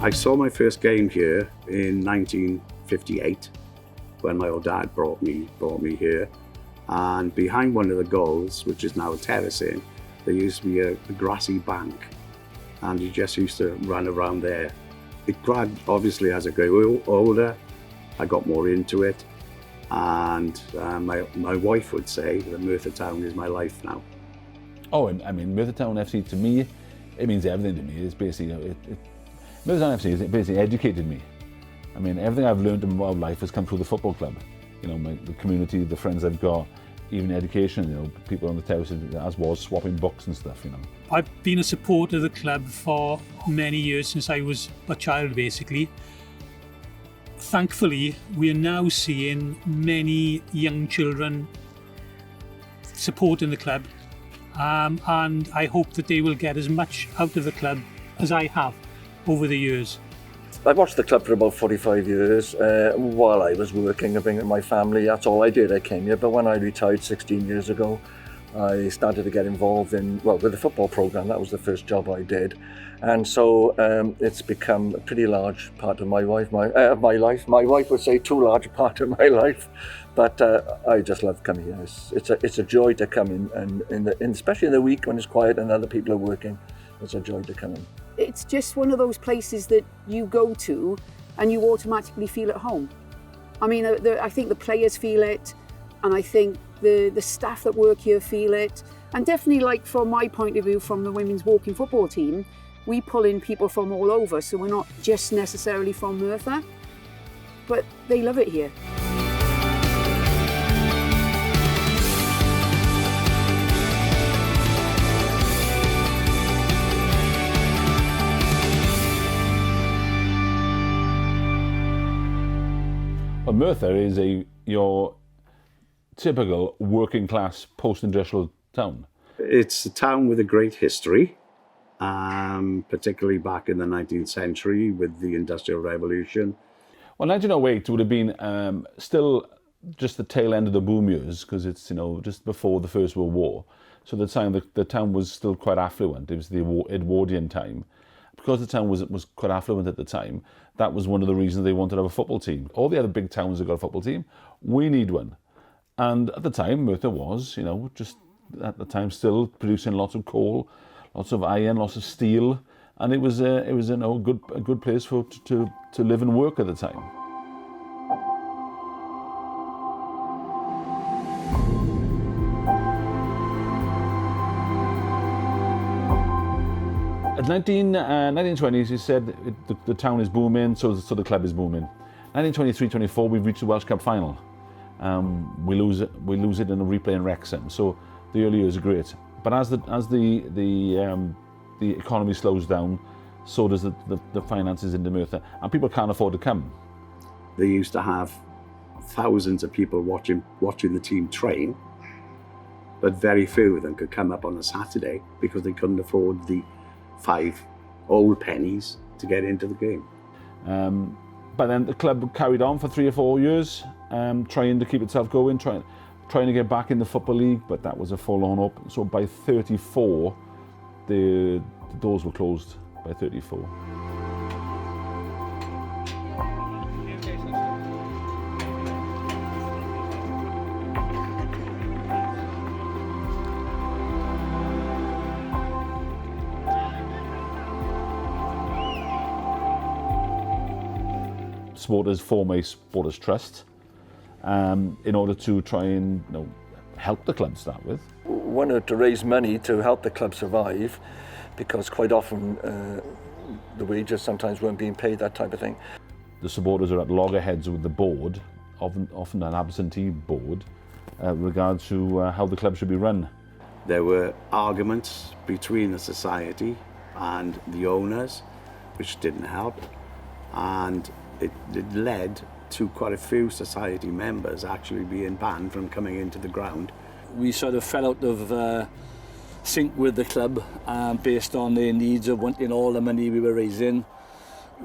I saw my first game here in 1958 when my old dad brought me here, and behind one of the goals, which is now a terracing, there used to be a grassy bank, and you just used to run around there. It gradually, obviously, as I grew older, I got more into it, and my wife would say that Merthyr Town is my life now. Oh, I mean, Merthyr Town FC to me, it means everything to me. It's basically, Merthyr Town FC has basically educated me. I mean, everything I've learned about life has come through the football club. You know, the community, the friends I've got, even education, you know, people on the terrace, as was swapping books and stuff, you know. I've been a supporter of the club for many years, since I was a child, basically. Thankfully, we are now seeing many young children supporting the club, and I hope that they will get as much out of the club as I have over the years. I watched the club for about 45 years while I was working and bringing my family. That's all I did. I came here, but when I retired 16 years ago, I started to get involved in, well, with the football program. That was the first job I did, and so it's become a pretty large part of my life. My wife would say too large a part of my life, but I just love coming here. It's a joy to come in, and especially in the week when it's quiet and other people are working. It's a joy to come in. It's just one of those places that you go to and you automatically feel at home. I mean, I think the players feel it, and I think the staff that work here feel it. And definitely, like from my point of view, from the women's walking football team, we pull in people from all over, so we're not just necessarily from Merthyr, but they love it here. Well, Merthyr is your typical working class post-industrial town. It's a town with a great history, particularly back in the 19th century with the Industrial Revolution. Well, 1908 would have been still just the tail end of the boom years, because it's, you know, just before the First World War. So the town was still quite affluent. It was the Edwardian time. Because the town was quite affluent at the time, that was one of the reasons they wanted to have a football team. All the other big towns have got a football team. We need one. And at the time, Merthyr was, you know, just at the time still producing lots of coal, lots of iron, lots of steel, and it was you know, a good place to live and work at the time. At 1920s, he said the town is booming, so the club is booming. 1923-24, we've reached the Welsh Cup final. We lose it in a replay in Wrecsam. So the early years are great, but as the economy slows down, so does the finances into Merthyr, and people can't afford to come. They used to have thousands of people watching the team train, but very few of them could come up on a Saturday because they couldn't afford the 5 old pennies to get into the game. But then the club carried on for 3 or 4 years, trying to keep itself going, trying to get back in the Football League, but that was a forlorn hope. So by 34, the doors were closed by 34. Supporters form a supporters trust in order to try and, you know, help the club start with. Wanted to raise money to help the club survive, because quite often the wages sometimes weren't being paid, that type of thing. The supporters are at loggerheads with the board, often an absentee board, regard to how the club should be run. There were arguments between the society and the owners, which didn't help, and it led to quite a few society members actually being banned from coming into the ground. We sort of fell out of sync with the club based on their needs of wanting all the money we were raising.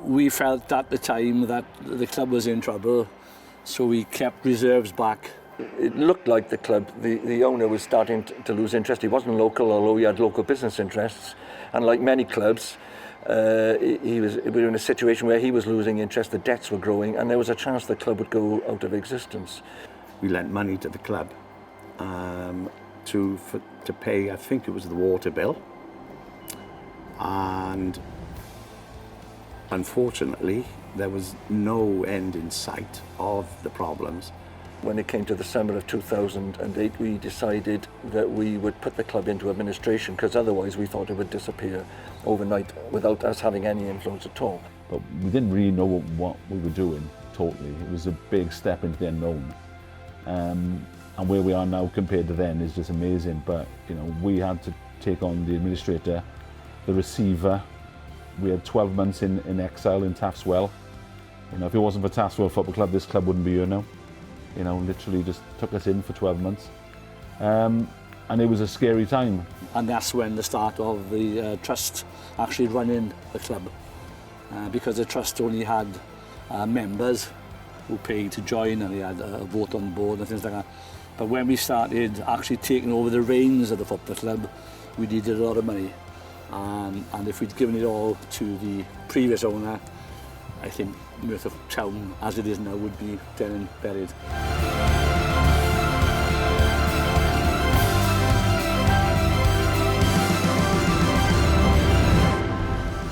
We felt at the time that the club was in trouble, so we kept reserves back. It looked like the club, the owner was starting to lose interest. He wasn't local, although he had local business interests. And like many clubs, we were in a situation where he was losing interest, the debts were growing, and there was a chance the club would go out of existence. We lent money to the club to pay, I think it was the water bill, and unfortunately there was no end in sight of the problems. When it came to the summer of 2008, we decided that we would put the club into administration, because otherwise we thought it would disappear overnight without us having any influence at all. But we didn't really know what we were doing totally. It was a big step into the unknown. And where we are now compared to then is just amazing. But you know, we had to take on the administrator, the receiver. We had 12 months in exile in Taftswell. You know, if it wasn't for Taftswell Football Club, this club wouldn't be here now. You know, literally just took us in for 12 months. And it was a scary time. And that's when the start of the trust actually running the club. Because the trust only had members who paid to join, and they had a vote on board and things like that. But when we started actually taking over the reins of the football club, we needed a lot of money. And if we'd given it all to the previous owner, I think Merthyr town, as it is now, would be dead and buried.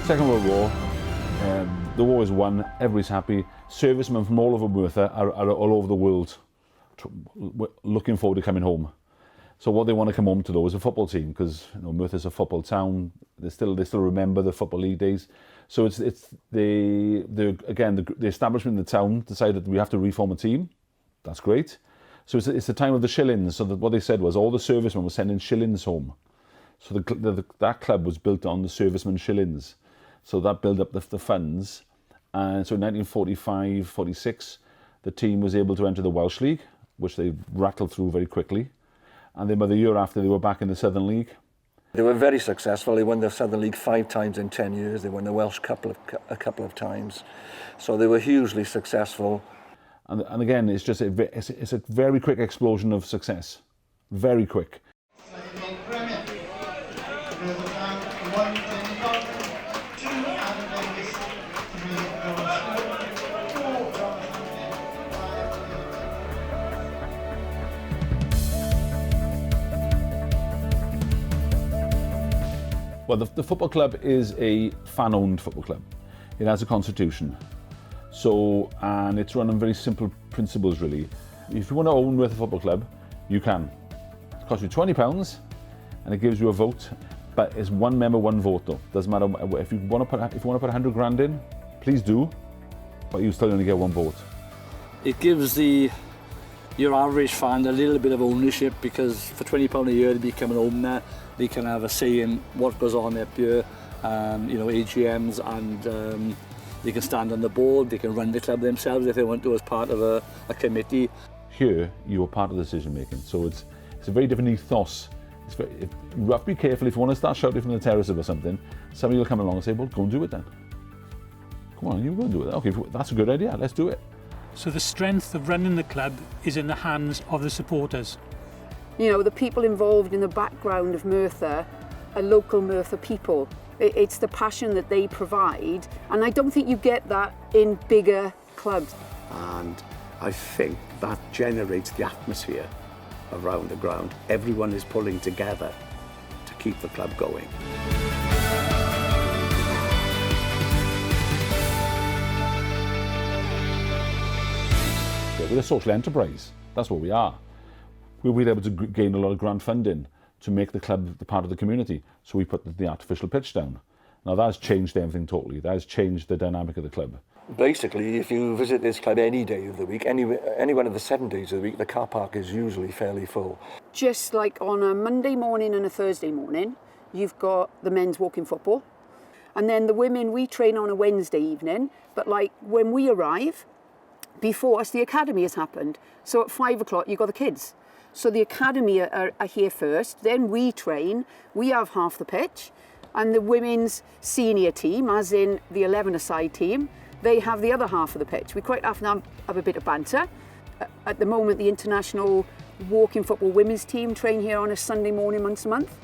Second World War, the war is won, everybody's happy. Servicemen from all over Merthyr are all over the world looking forward to coming home. So what they want to come home to though is a football team, because you know, Merthyr's a football town. They still remember the Football League days. So it's the establishment in the town decided we have to reform a team. That's great. So it's the time of the shillings. So what they said was all the servicemen were sending shillings home. So that club was built on the servicemen shillings. So that built up the funds. And so in 1945-46, the team was able to enter the Welsh League, which they rattled through very quickly. And then by the year after, they were back in the Southern League. They were very successful. They won the Southern League 5 times in 10 years. They won the Welsh a couple of times. So they were hugely successful. And again, it's just it's a very quick explosion of success. Very quick. Well, the football club is a fan-owned football club. It has a constitution. So, and it's run on very simple principles, really. If you want to own Merthyr Football Club, you can. It costs you £20 and it gives you a vote, but it's one member, one vote though. Doesn't matter if you want to put 100 grand in, please do, but you still only get one vote. It gives your average fan a little bit of ownership, because for £20 a year to become an owner, they can have a say in what goes on up here, you know, AGMs, and they can stand on the board, they can run the club themselves if they want to as part of a committee. Here, you are part of the decision making, so it's a very different ethos. You have to be careful. If you want to start shouting from the terrace or something, somebody will come along and say, well, go and do it then. Come on, you go and do it. Okay, that's a good idea, let's do it. So the strength of running the club is in the hands of the supporters. You know, the people involved in the background of Merthyr are local Merthyr people. It's the passion that they provide, and I don't think you get that in bigger clubs. And I think that generates the atmosphere around the ground. Everyone is pulling together to keep the club going. We're a social enterprise. That's what we are. We were able to gain a lot of grant funding to make the club the part of the community. So we put the artificial pitch down. Now that has changed everything totally. That has changed the dynamic of the club. Basically, if you visit this club any day of the week, any one of the 7 days of the week, the car park is usually fairly full. Just like on a Monday morning and a Thursday morning, you've got the men's walking football. And then the women, we train on a Wednesday evening. But like when we arrive, before us, the academy has happened. So at 5 o'clock, you've got the kids. So the academy are here first, then we train, we have half the pitch, and the women's senior team, as in the 11-a-side team, they have the other half of the pitch. We quite often have a bit of banter. At the moment, the international walking football women's team train here on a Sunday morning once a month.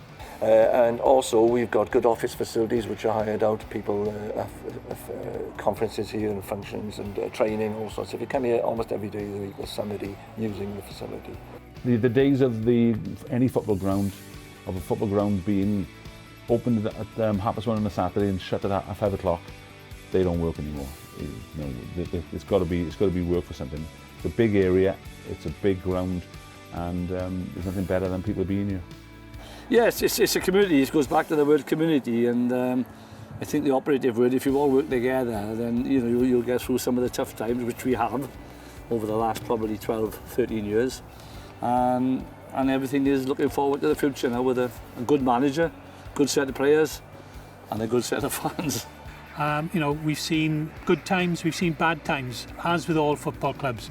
And also we've got good office facilities which are hired out to people, conferences here and functions and training, all sorts. If you come here almost every day of the week, there's somebody using the facility. The days of any football ground, of a football ground being opened at 1:30 on a Saturday and shut at 5 o'clock, they don't work anymore. It's got to be work for something. It's a big area, it's a big ground, and there's nothing better than people being here. Yes, it's a community. It goes back to the word community, and I think the operative word, if you all work together, then you'll get through some of the tough times, which we have over the last probably 12, 13 years. And everything is looking forward to the future now with a good manager, good set of players, and a good set of fans. We've seen good times, we've seen bad times, as with all football clubs.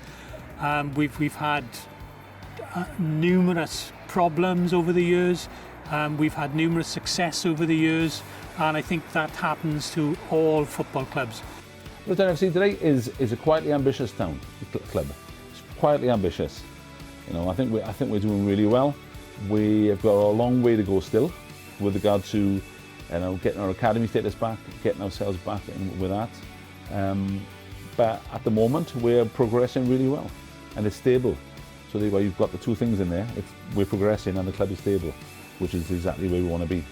We've had numerous problems over the years. We've had numerous success over the years, and I think that happens to all football clubs. Lywodraeth FC today is a quietly ambitious club. It's quietly ambitious. I think we're doing really well. We have got a long way to go still with regard to getting our academy status back, getting ourselves back with that. But at the moment we're progressing really well, and it's stable. So you've got the two things in there. We're progressing and the club is stable, which is exactly where we want to be.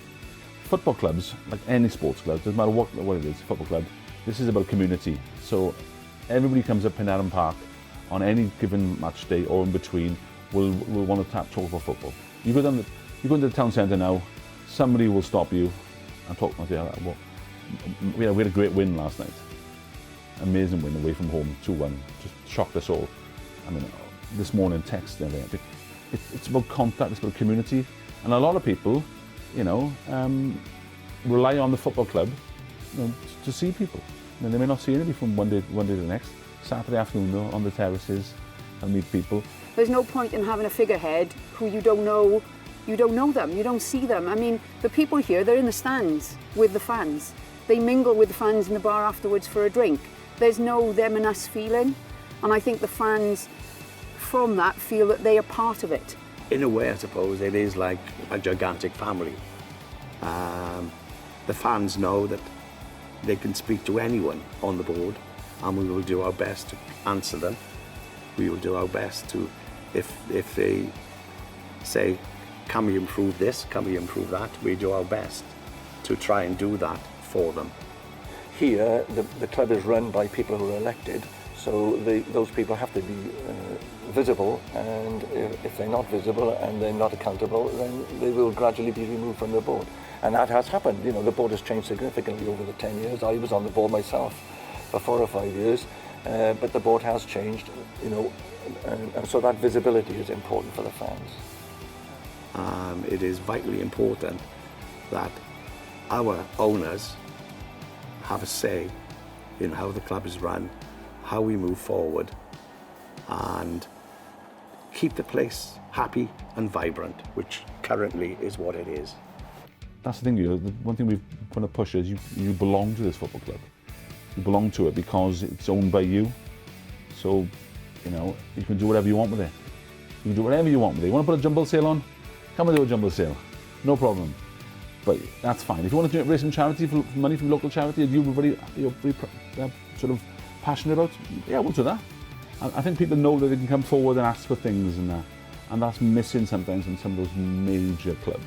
Football clubs, like any sports club, doesn't matter what it is, football club, this is about community. So everybody comes up in Adam Park on any given match day or in between, will want to talk about football. You go into the town centre now, somebody will stop you and talk about it. We had a great win last night. Amazing win away from home, 2-1, just shocked us all. This morning text and everything. It's about contact, it's about community, and a lot of people, rely on the football club, to see people. They may not see anybody from one day to the next. Saturday afternoon though, on the terraces, and meet people. There's no point in having a figurehead who you don't know. You don't know them, you don't see them. The people here, they're in the stands with the fans. They mingle with the fans in the bar afterwards for a drink. There's no them and us feeling, and I think the fans from that feel that they are part of it. In a way, I suppose, it is like a gigantic family. The fans know that they can speak to anyone on the board, and we will do our best to answer them. We will do our best to, if they say, can we improve this, can we improve that, we do our best to try and do that for them. Here, the club is run by people who are elected, so those people have to be visible, and if they're not visible and they're not accountable, then they will gradually be removed from the board. And that has happened. The board has changed significantly over the 10 years. I was on the board myself for 4 or 5 years, but the board has changed, and so that visibility is important for the fans. It is vitally important that our owners have a say in how the club is run, how we move forward, and keep the place happy and vibrant, which currently is what it is. That's the thing, the one thing we've want to push is you belong to this football club. You belong to it because it's owned by you. So, you can do whatever you want with it. You can do whatever you want with it. You want to put a jumble sale on? Come and do a jumble sale. No problem. But that's fine. If you want to raise some charity, for money from local charity, you're very sort of passionate about, yeah, we'll do that. I think people know that they can come forward and ask for things, and that's missing sometimes in some of those major clubs.